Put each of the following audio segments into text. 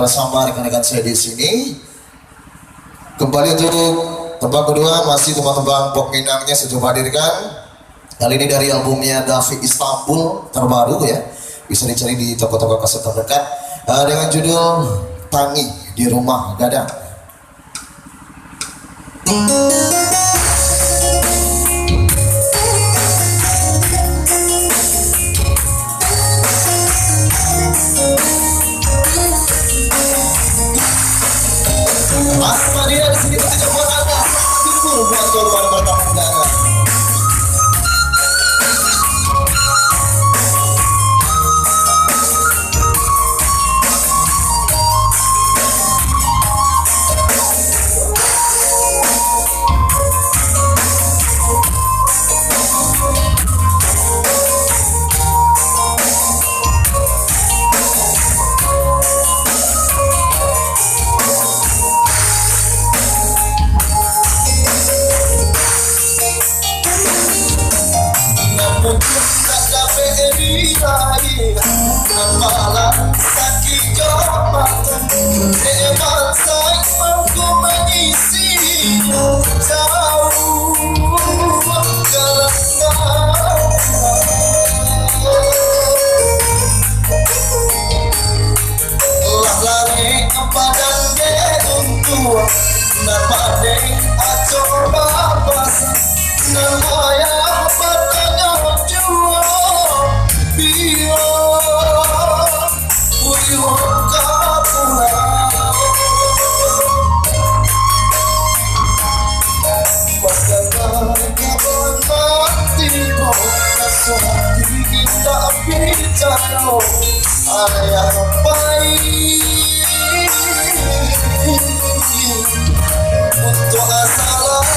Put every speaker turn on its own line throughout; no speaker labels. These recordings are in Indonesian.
bersama rekan-rekan saya di sini. Kembali untuk tembang kedua, masih tembang-tembang pop Minangnya saya coba hadirkan. Kali ini dari albumnya Davi Istanbul terbaru ya, bisa dicari di toko-toko kaset terdekat, dengan judul Tangi di Rumah Gadang. Mas Madia di sini ketika buat Anda timbul buat korban bertanggung jawab. Malah sakit jomatan, emang saya mampu mengisi jauh lah lari kepadang gedung napade aco bapas namanya patanya jua bio ayah baik untuk asalah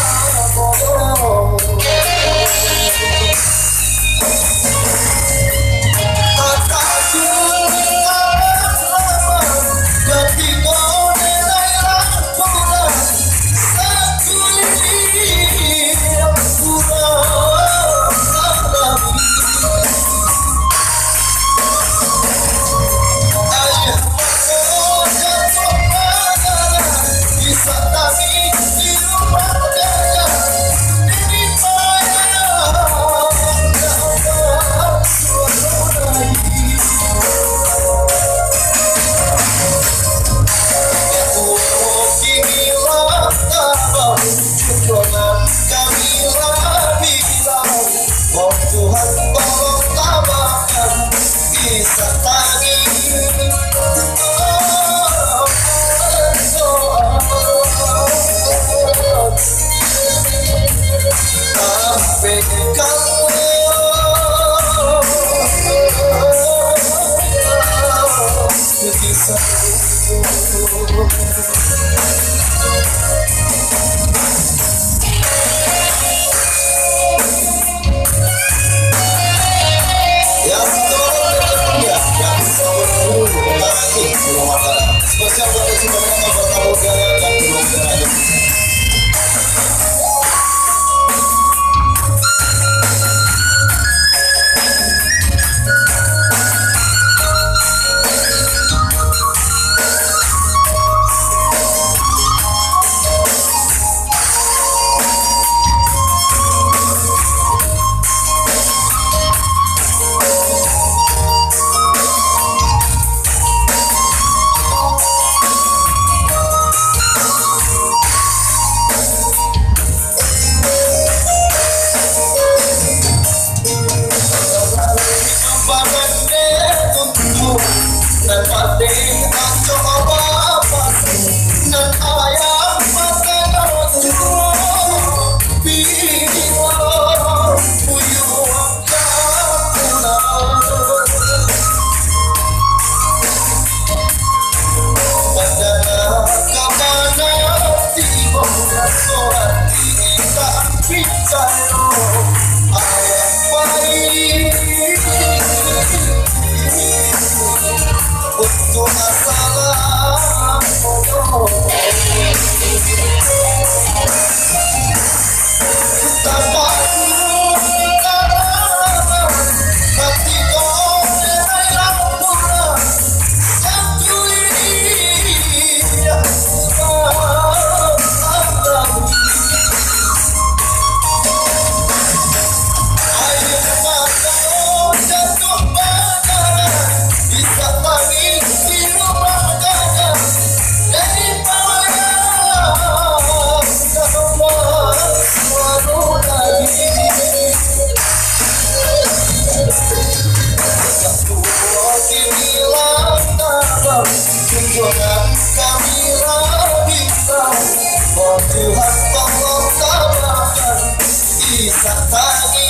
disatangi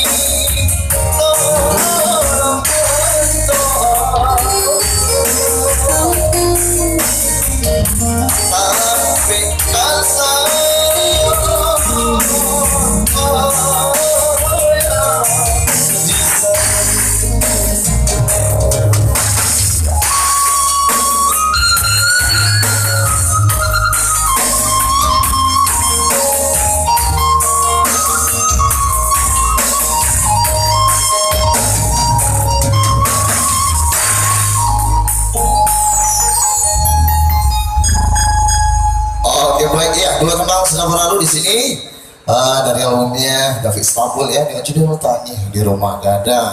tolong sampai kasar Oke baik ya, dua tembang sudah berlalu di sini dari albumnya Davi Istanbul ya dengan judul Tanya di Rumah Gadang.